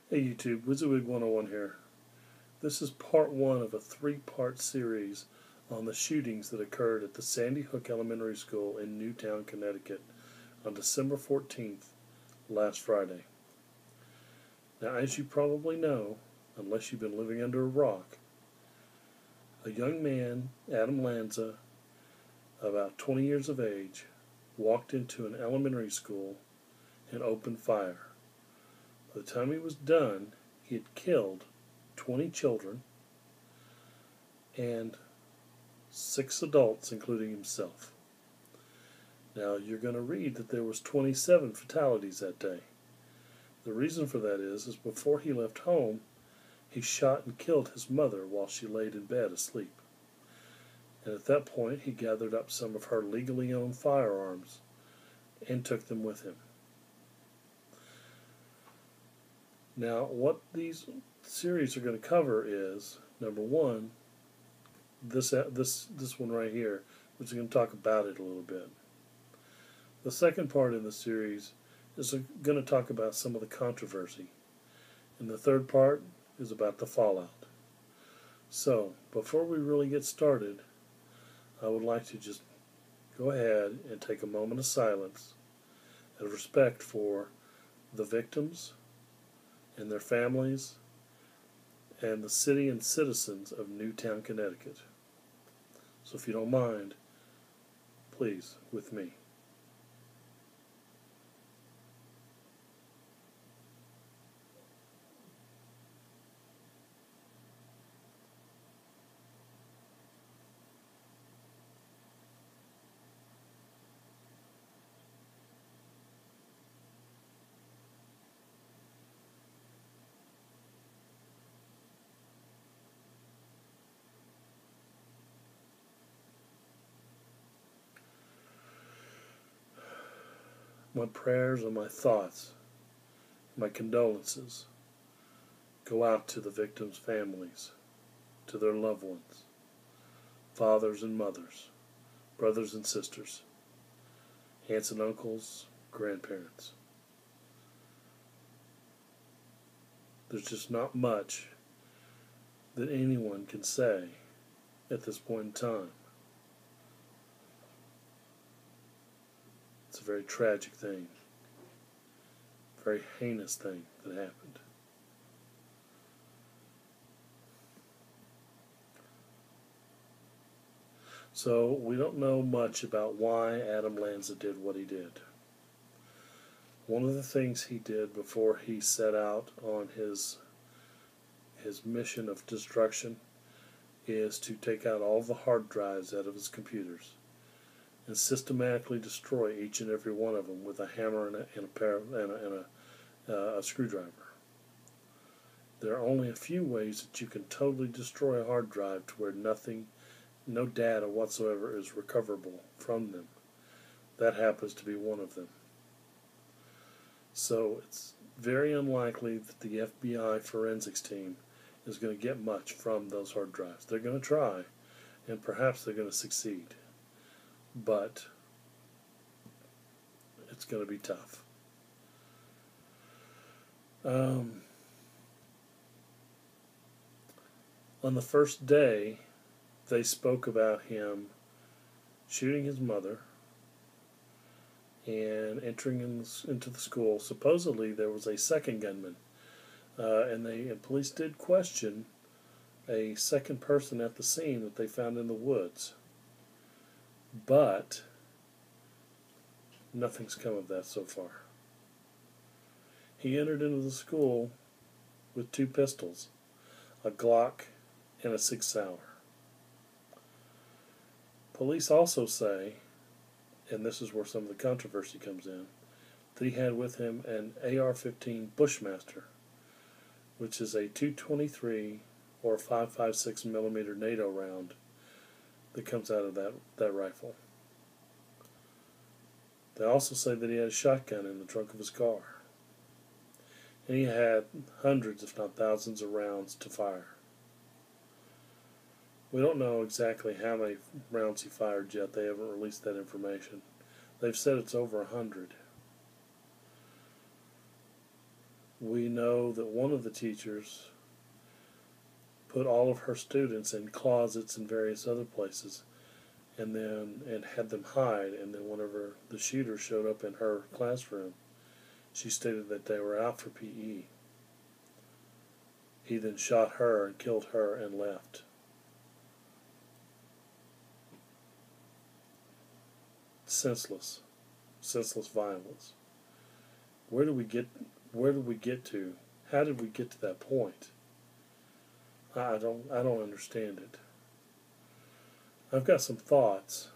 Hey YouTube, WYZZWYG 101 here. This is part one of a three-part series on the shootings that occurred at the Sandy Hook Elementary School in Newtown, Connecticut on December 14th, last Friday. Now, as you probably know, unless you've been living under a rock, a young man, Adam Lanza, about 20 years of age, walked into an elementary school and opened fire. By the time he was done, he had killed 20 children and 6 adults, including himself. Now, you're going to read that there was 27 fatalities that day. The reason for that is before he left home, he shot and killed his mother while she laid in bed asleep. And at that point, he gathered up some of her legally owned firearms and took them with him. Now, what these series are going to cover is, number one, this one right here, which is going to talk about it a little bit. The second part in the series is going to talk about some of the controversy. And the third part is about the fallout. So, before we really get started, I would like to just go ahead and take a moment of silence out of respect for the victims and their families and the city and citizens of Newtown, Connecticut. So if you don't mind, please, with me. My prayers and my thoughts, my condolences go out to the victims' families, to their loved ones, fathers and mothers, brothers and sisters, aunts and uncles, grandparents. There's just not much that anyone can say at this point in time. It's a very tragic thing, a very heinous thing that happened. So we don't know much about why Adam Lanza did what he did. One of the things he did before he set out on his mission of destruction is to take out all the hard drives out of his computers and systematically destroy each and every one of them with a hammer and a screwdriver. There are only a few ways that you can totally destroy a hard drive to where no data whatsoever is recoverable from them. That happens to be one of them. So it's very unlikely that the FBI forensics team is going to get much from those hard drives. They're going to try, and perhaps they're going to succeed. But it's going to be tough. On the first day, they spoke about him shooting his mother and entering into the school. Supposedly there was a second gunman, and police did question a second person at the scene that they found in the woods. But nothing's come of that so far. He entered into the school with 2 pistols, a Glock and a 6 Sauer. Police also say, and this is where some of the controversy comes in, that he had with him an AR-15 Bushmaster, which is a .223 or 5.56 millimeter NATO round that comes out of that rifle. They also say that he had a shotgun in the trunk of his car. And he had hundreds, if not thousands, of rounds to fire. We don't know exactly how many rounds he fired yet. They haven't released that information. They've said it's over 100. We know that one of the teachers put all of her students in closets and various other places and had them hide, and then whenever the shooter showed up in her classroom, she stated that they were out for PE. He then shot her and killed her and left. Senseless violence. Where do we get to? How did we get to that point? I don't understand it. I've got some thoughts,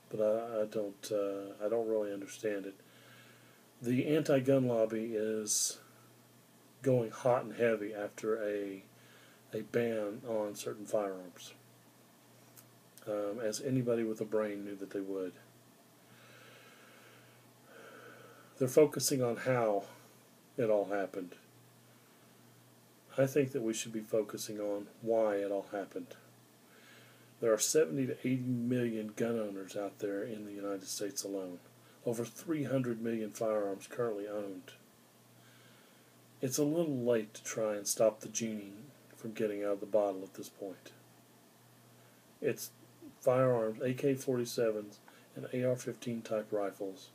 but I don't really understand it. The anti-gun lobby is going hot and heavy after a ban on certain firearms, as anybody with a brain knew that they would. They're focusing on how it all happened. I think that we should be focusing on why it all happened. There are 70 to 80 million gun owners out there in the United States alone. Over 300 million firearms currently owned. It's a little late to try and stop the genie from getting out of the bottle at this point. It's firearms, AK-47s and AR-15 type rifles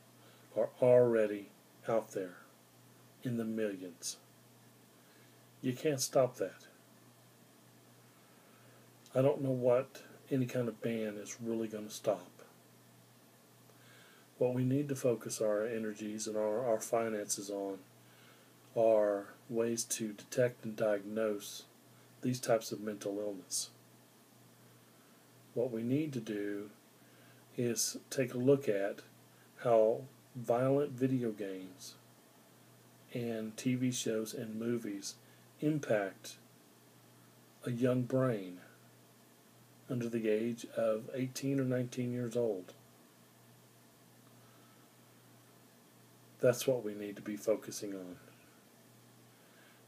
are already out there in the millions. You can't stop that. I don't know what any kind of ban is really going to stop. What we need to focus our energies and our finances on are ways to detect and diagnose these types of mental illness. What we need to do is take a look at how violent video games and TV shows and movies impact a young brain under the age of 18 or 19 years old. That's what we need to be focusing on.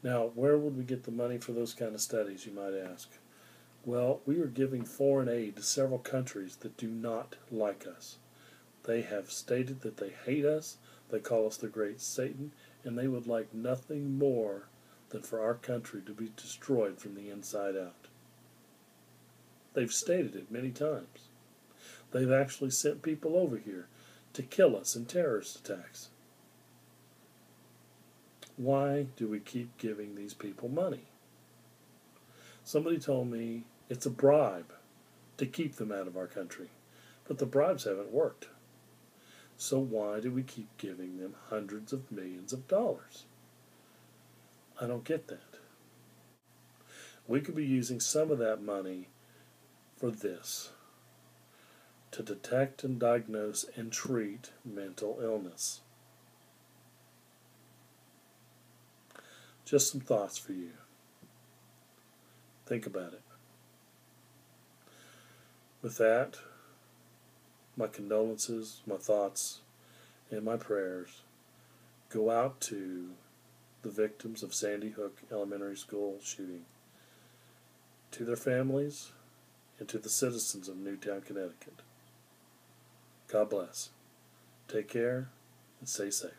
Now, where would we get the money for those kind of studies, you might ask? Well, we are giving foreign aid to several countries that do not like us. They have stated that they hate us, they call us the Great Satan, and they would like nothing more than for our country to be destroyed from the inside out. They've stated it many times. They've actually sent people over here to kill us in terrorist attacks. Why do we keep giving these people money? Somebody told me it's a bribe to keep them out of our country, but the bribes haven't worked. So why do we keep giving them hundreds of millions of dollars? I don't get that. We could be using some of that money for this, to detect and diagnose and treat mental illness. Just some thoughts for you. Think about it. With that, my condolences, my thoughts, and my prayers go out to the victims of Sandy Hook Elementary School shooting, to their families, and to the citizens of Newtown, Connecticut. God bless. Take care and stay safe.